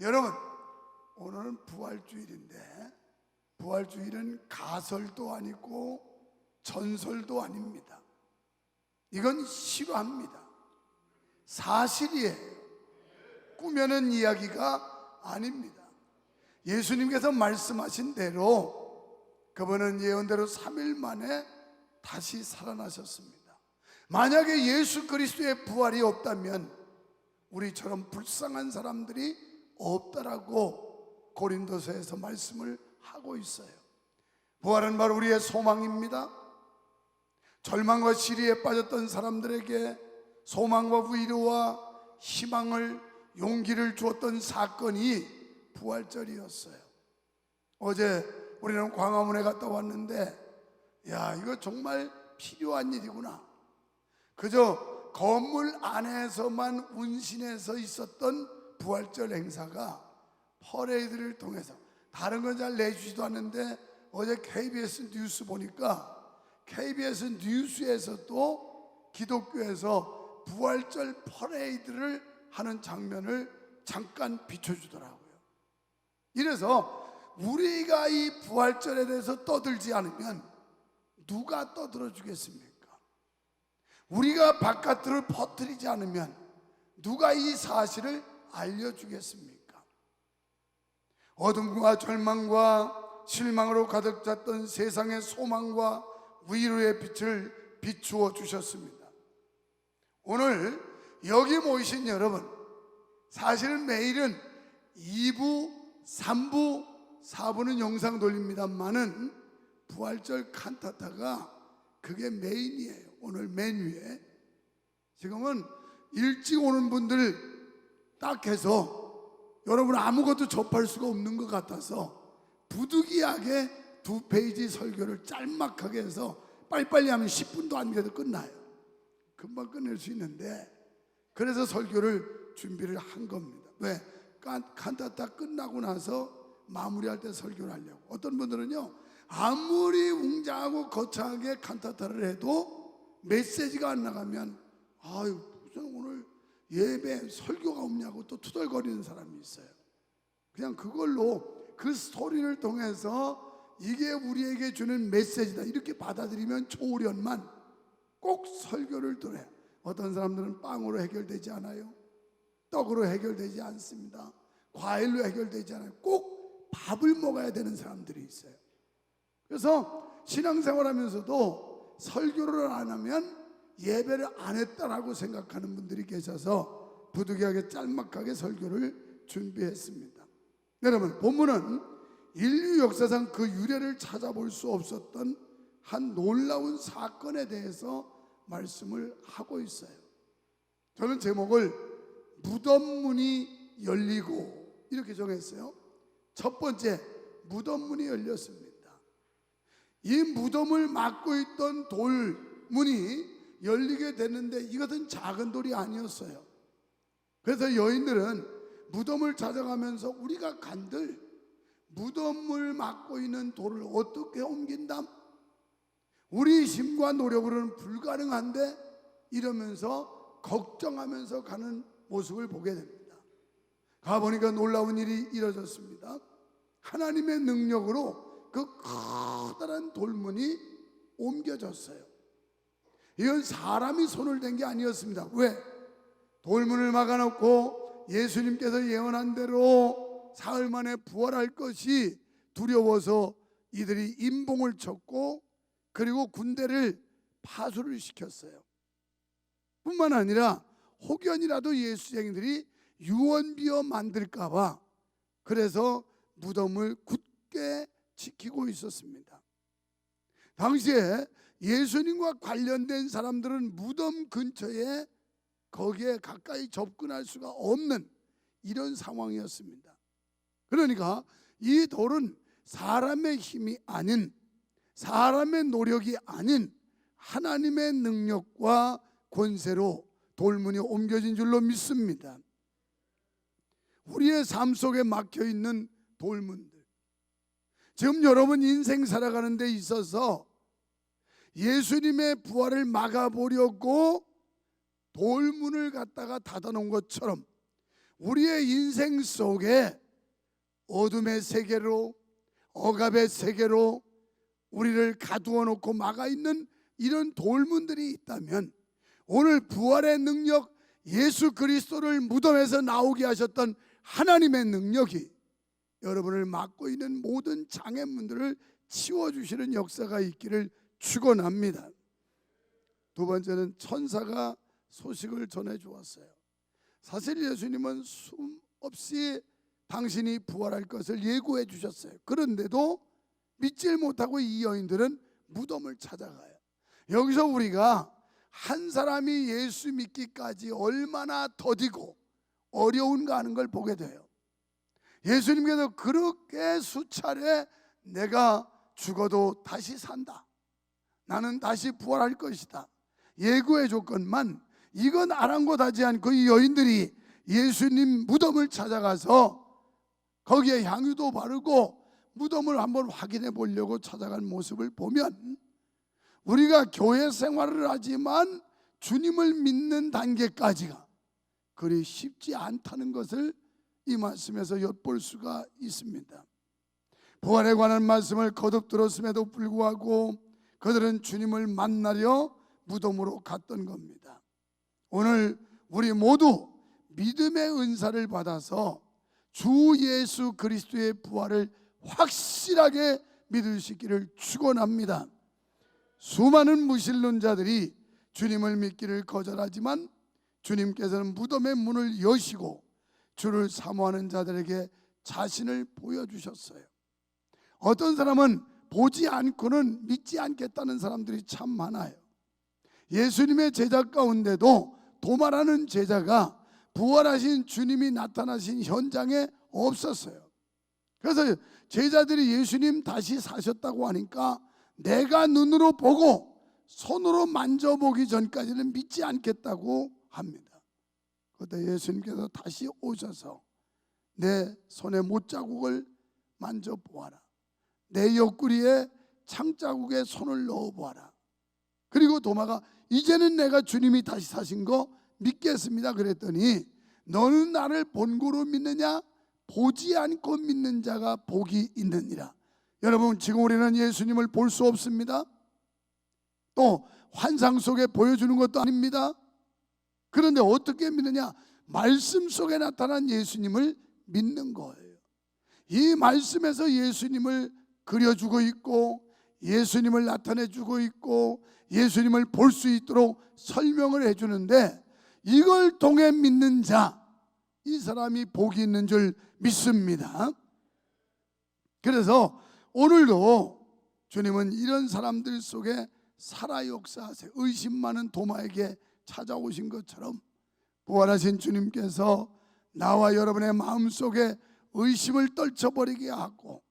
여러분, 오늘은 부활주일인데 부활주일은 가설도 아니고 전설도 아닙니다. 이건 실화입니다. 사실이에요. 꾸며낸 이야기가 아닙니다. 예수님께서 말씀하신 대로 그분은 예언대로 3일 만에 다시 살아나셨습니다. 만약에 예수 그리스도의 부활이 없다면 우리처럼 불쌍한 사람들이 없다라고 고린도서에서 말씀을 하고 있어요. 부활은 바로 우리의 소망입니다. 절망과 시리에 빠졌던 사람들에게 소망과 위로와 희망을, 용기를 주었던 사건이 부활절이었어요. 어제 우리는 광화문에 갔다 왔는데 이거 정말 필요한 일이구나. 그저 건물 안에서만 운신해서 있었던 부활절 행사가 퍼레이드를 통해서, 다른 건 잘 내주지도 않는데 어제 KBS 뉴스 보니까 KBS 뉴스에서도 기독교에서 부활절 퍼레이드를 하는 장면을 잠깐 비춰주더라고요. 이래서 우리가 이 부활절에 대해서 떠들지 않으면 누가 떠들어 주겠습니까? 우리가 바깥으로 퍼뜨리지 않으면 누가 이 사실을 알려주겠습니까? 어둠과 절망과 실망으로 가득 찼던 세상의 소망과 위로의 빛을 비추어 주셨습니다. 오늘 여기 모이신 여러분, 사실은 매일은 2부, 3부, 4부는 영상 돌립니다만은 부활절 칸타타가 그게 메인이에요. 오늘 맨 위에. 지금은 일찍 오는 분들 딱 해서 여러분 아무것도 접할 수가 없는 것 같아서 부득이하게 2페이지 설교를 짤막하게 해서 빨리빨리 하면 10분도 안 돼도 끝나요. 금방 끝낼 수 있는데, 그래서 설교를 준비를 한 겁니다. 왜? 칸타타 끝나고 나서 마무리할 때 설교를 하려고. 어떤 분들은요, 아무리 웅장하고 거창하게 칸타타를 해도 메시지가 안 나가면 무슨 오늘 예배 설교가 없냐고 또 투덜거리는 사람이 있어요. 그냥 그걸로 그 스토리를 통해서 이게 우리에게 주는 메시지다 이렇게 받아들이면 초월연만 꼭 설교를 들어요. 어떤 사람들은 빵으로 해결되지 않아요. 떡으로 해결되지 않습니다. 과일로 해결되지 않아요. 꼭 밥을 먹어야 되는 사람들이 있어요. 그래서 신앙생활 하면서도 설교를 안 하면 예배를 안 했다라고 생각하는 분들이 계셔서 부득이하게 짤막하게 설교를 준비했습니다. 여러분, 본문은 인류 역사상 그 유래를 찾아볼 수 없었던 한 놀라운 사건에 대해서 말씀을 하고 있어요. 저는 제목을 무덤 문이 열리고 이렇게 정했어요. 첫 번째, 무덤 문이 열렸습니다. 이 무덤을 막고 있던 돌문이 열리게 됐는데 이것은 작은 돌이 아니었어요. 그래서 여인들은 무덤을 찾아가면서 우리가 간들 무덤을 막고 있는 돌을 어떻게 옮긴다? 우리 힘과 노력으로는 불가능한데 이러면서 걱정하면서 가는 모습을 보게 됩니다. 가보니까 놀라운 일이 이루어졌습니다. 하나님의 능력으로 그 커다란 돌문이 옮겨졌어요. 이건 사람이 손을 댄 게 아니었습니다. 왜? 돌문을 막아놓고 예수님께서 예언한 대로 사흘 만에 부활할 것이 두려워서 이들이 임봉을 쳤고 그리고 군대를 파수를 시켰어요. 뿐만 아니라 혹여니라도 예수쟁이들이 유언비어 만들까봐 그래서 무덤을 굳게 지키고 있었습니다. 당시에 예수님과 관련된 사람들은 무덤 근처에 거기에 가까이 접근할 수가 없는 이런 상황이었습니다. 그러니까 이 돌은 사람의 힘이 아닌, 사람의 노력이 아닌 하나님의 능력과 권세로 돌문이 옮겨진 줄로 믿습니다. 우리의 삶 속에 막혀있는 돌문들, 지금 여러분 인생 살아가는 데 있어서 예수님의 부활을 막아보려고 돌문을 갖다가 닫아놓은 것처럼 우리의 인생 속에 어둠의 세계로, 억압의 세계로 우리를 가두어 놓고 막아 있는 이런 돌문들이 있다면, 오늘 부활의 능력, 예수 그리스도를 무덤에서 나오게 하셨던 하나님의 능력이 여러분을 막고 있는 모든 장애문들을 치워주시는 역사가 있기를 축원합니다. 두 번째는 천사가 소식을 전해주었어요. 사실 예수님은 숨 없이 당신이 부활할 것을 예고해 주셨어요. 그런데도 믿질 못하고 이 여인들은 무덤을 찾아가요. 여기서 우리가 한 사람이 예수 믿기까지 얼마나 더디고 어려운가 하는 걸 보게 돼요. 예수님께서 그렇게 수차례 내가 죽어도 다시 산다, 나는 다시 부활할 것이다 예고해 줬건만, 이건 아랑곳하지 않고 이 여인들이 예수님 무덤을 찾아가서 거기에 향유도 바르고 무덤을 한번 확인해 보려고 찾아간 모습을 보면, 우리가 교회 생활을 하지만 주님을 믿는 단계까지가 그리 쉽지 않다는 것을 이 말씀에서 엿볼 수가 있습니다. 부활에 관한 말씀을 거듭 들었음에도 불구하고 그들은 주님을 만나려 무덤으로 갔던 겁니다. 오늘 우리 모두 믿음의 은사를 받아서 주 예수 그리스도의 부활을 확실하게 믿을 수 있기를 축원합니다. 수많은 무신론자들이 주님을 믿기를 거절하지만 주님께서는 무덤의 문을 여시고 주를 사모하는 자들에게 자신을 보여주셨어요. 어떤 사람은 보지 않고는 믿지 않겠다는 사람들이 참 많아요. 예수님의 제자 가운데도 도마라는 제자가 부활하신 주님이 나타나신 현장에 없었어요. 그래서 제자들이 예수님 다시 사셨다고 하니까 내가 눈으로 보고 손으로 만져보기 전까지는 믿지 않겠다고 합니다. 그때 예수님께서 다시 오셔서 내 손에 못자국을 만져보아라, 내 옆구리에 창자국에 손을 넣어보아라. 그리고 도마가 이제는 내가 주님이 다시 사신 거 믿겠습니다 그랬더니, 너는 나를 본고로 믿느냐, 보지 않고 믿는 자가 복이 있느니라. 여러분, 지금 우리는 예수님을 볼 수 없습니다. 또 환상 속에 보여주는 것도 아닙니다. 그런데 어떻게 믿느냐? 말씀 속에 나타난 예수님을 믿는 거예요. 이 말씀에서 예수님을 그려주고 있고 예수님을 나타내주고 있고 예수님을 볼 수 있도록 설명을 해주는데, 이걸 통해 믿는 자, 이 사람이 복이 있는 줄 믿습니다. 그래서 오늘도 주님은 이런 사람들 속에 살아 역사하세요. 의심 많은 도마에게 찾아오신 것처럼 부활하신 주님께서 나와 여러분의 마음속에 의심을 떨쳐버리게 하고,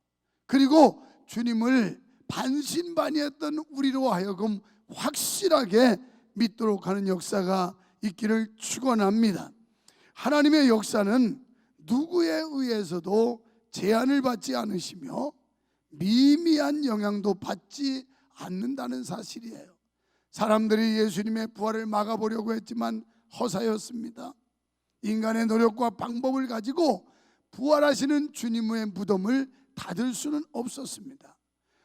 그리고 주님을 반신반의했던 우리로 하여금 확실하게 믿도록 하는 역사가 있기를 축원합니다. 하나님의 역사는 누구에 의해서도 제한을 받지 않으시며 미미한 영향도 받지 않는다는 사실이에요. 사람들이 예수님의 부활을 막아보려고 했지만 허사였습니다. 인간의 노력과 방법을 가지고 부활하시는 주님의 무덤을 닫을 수는 없었습니다.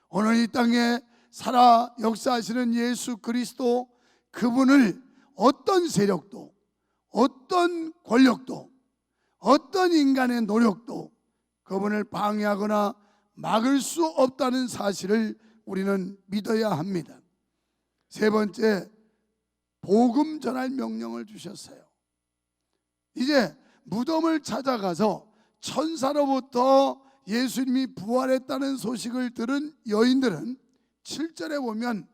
오늘 이 땅에 살아 역사하시는 예수 그리스도, 그분을 어떤 세력도, 어떤 권력도, 어떤 인간의 노력도 그분을 방해하거나 막을 수 없다는 사실을 우리는 믿어야 합니다. 세 번째, 복음 전할 명령을 주셨어요. 이제 무덤을 찾아가서 천사로부터 예수님이 부활했다는 소식을 들은 여인들은 7절에 보면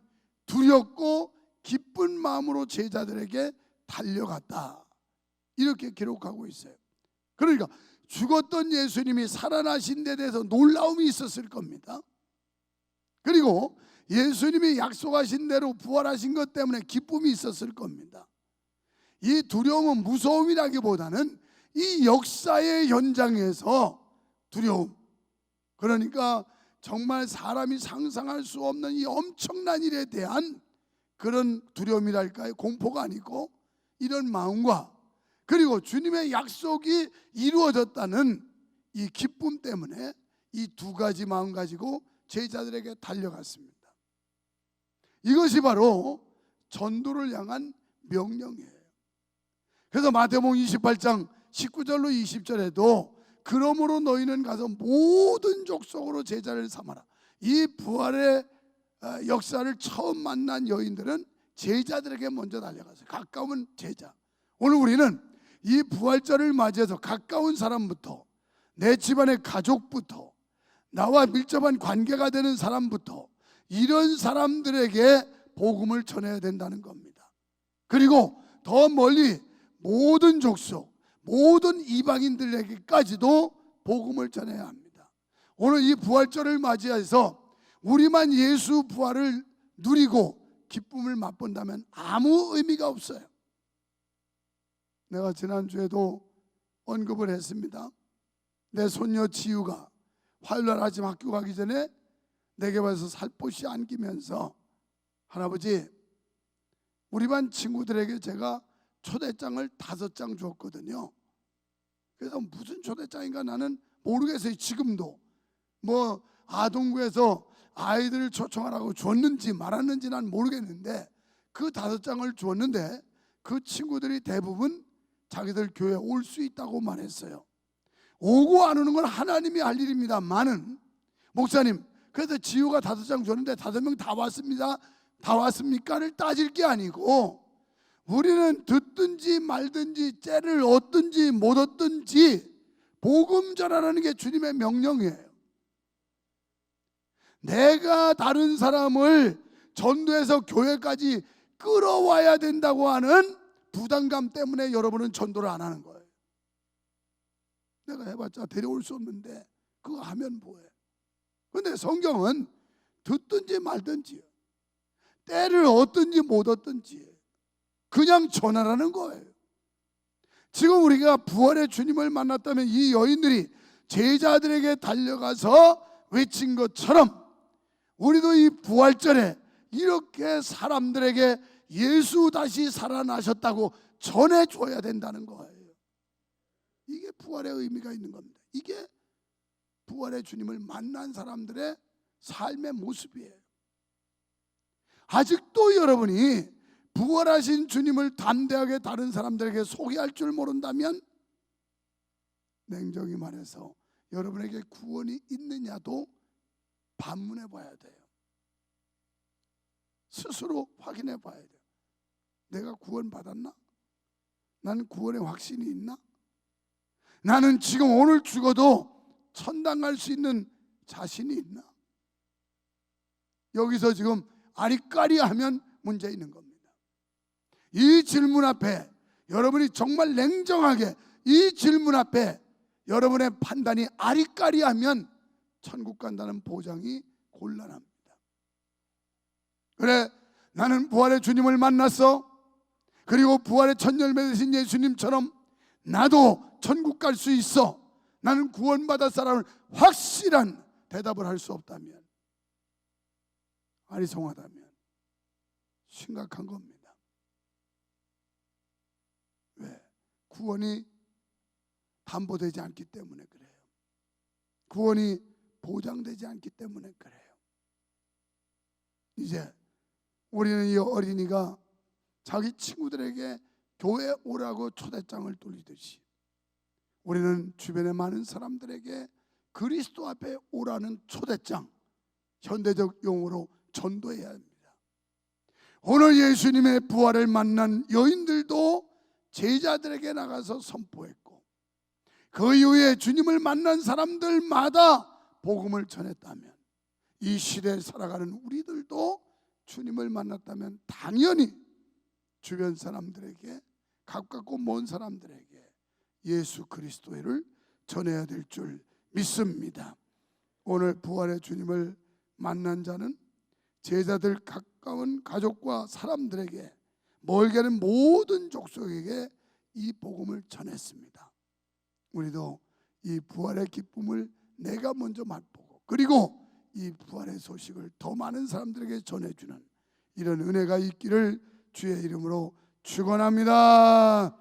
두렵고 기쁜 마음으로 제자들에게 달려갔다, 이렇게 기록하고 있어요. 그러니까 죽었던 예수님이 살아나신 데 대해서 놀라움이 있었을 겁니다. 그리고 예수님이 약속하신 대로 부활하신 것 때문에 기쁨이 있었을 겁니다. 이 두려움은 무서움이라기보다는 이 역사의 현장에서 두려움, 그러니까 정말 사람이 상상할 수 없는 이 엄청난 일에 대한 그런 두려움이랄까요? 공포가 아니고 이런 마음과, 그리고 주님의 약속이 이루어졌다는 이 기쁨 때문에 이 두 가지 마음 가지고 제자들에게 달려갔습니다. 이것이 바로 전도를 향한 명령이에요. 그래서 마태복음 28장 19절로 20절에도 그러므로 너희는 가서 모든 족속으로 제자를 삼아라. 이 부활의 역사를 처음 만난 여인들은 제자들에게 먼저 달려갔어요. 가까운 제자. 오늘 우리는 이 부활절을 맞이해서 가까운 사람부터, 내 집안의 가족부터, 나와 밀접한 관계가 되는 사람부터, 이런 사람들에게 복음을 전해야 된다는 겁니다. 그리고 더 멀리 모든 족속, 모든 이방인들에게까지도 복음을 전해야 합니다. 오늘 이 부활절을 맞이해서 우리만 예수 부활을 누리고 기쁨을 맛본다면 아무 의미가 없어요. 내가 지난주에도 언급을 했습니다. 내 손녀 지우가 화요일날 아침 학교 가기 전에 내게 와서 살포시 안기면서 할아버지, 우리 반 친구들에게 제가 초대장을 5장 줬거든요. 그래서 무슨 초대장인가 나는 모르겠어요. 지금도 뭐 아동구에서 아이들을 초청하라고 줬는지 말았는지 난 모르겠는데 그 5장을 줬는데 그 친구들이 대부분 자기들 교회에 올 수 있다고 말했어요. 오고 안 오는 건 하나님이 할 일입니다만은, 목사님 그래서 지우가 5장 줬는데 5명 다 왔습니다, 다 왔습니까를 따질 게 아니고, 우리는 듣든지 말든지 째를 얻든지 못 얻든지 복음 전하라는 게 주님의 명령이에요. 내가 다른 사람을 전도해서 교회까지 끌어와야 된다고 하는 부담감 때문에 여러분은 전도를 안 하는 거예요. 내가 해봤자 데려올 수 없는데 그거 하면 뭐해. 그런데 성경은 듣든지 말든지, 때를 얻든지 못 얻든지 그냥 전하라는 거예요. 지금 우리가 부활의 주님을 만났다면 이 여인들이 제자들에게 달려가서 외친 것처럼 우리도 이 부활절에 이렇게 사람들에게 예수 다시 살아나셨다고 전해줘야 된다는 거예요. 이게 부활의 의미가 있는 겁니다. 이게 부활의 주님을 만난 사람들의 삶의 모습이에요. 아직도 여러분이 부활하신 주님을 담대하게 다른 사람들에게 소개할 줄 모른다면 냉정히 말해서 여러분에게 구원이 있느냐도 반문해 봐야 돼요. 스스로 확인해 봐야 돼요. 내가 구원 받았나? 나는 구원의 확신이 있나? 나는 지금 오늘 죽어도 천당 갈 수 있는 자신이 있나? 여기서 지금 아리까리하면 문제 있는 겁니다. 이 질문 앞에 여러분이 정말 냉정하게 이 질문 앞에 여러분의 판단이 아리까리하면 천국 간다는 보장이 곤란합니다. 그래, 나는 부활의 주님을 만났어. 그리고 부활의 첫 열매 되신 예수님처럼 나도 천국 갈 수 있어. 나는 구원받을 사람을 확실한 대답을 할 수 없다면, 아리송하다면 심각한 겁니다. 왜? 구원이 담보되지 않기 때문에 그래요. 구원이 보장되지 않기 때문에 그래요. 이제 우리는 이 어린이가 자기 친구들에게 교회 오라고 초대장을 돌리듯이 우리는 주변의 많은 사람들에게 그리스도 앞에 오라는 초대장, 현대적 용어로 전도해야 합니다. 오늘 예수님의 부활을 만난 여인들도 제자들에게 나가서 선포했고, 그 이후에 주님을 만난 사람들마다 복음을 전했다면, 이 시대에 살아가는 우리들도 주님을 만났다면 당연히 주변 사람들에게, 가깝고 먼 사람들에게 예수 그리스도를 전해야 될 줄 믿습니다. 오늘 부활의 주님을 만난 자는 제자들 가까운 가족과 사람들에게, 멀게는 모든 족속에게 이 복음을 전했습니다. 우리도 이 부활의 기쁨을 내가 먼저 맛보고, 그리고 이 부활의 소식을 더 많은 사람들에게 전해주는 이런 은혜가 있기를 주의 이름으로 축원합니다.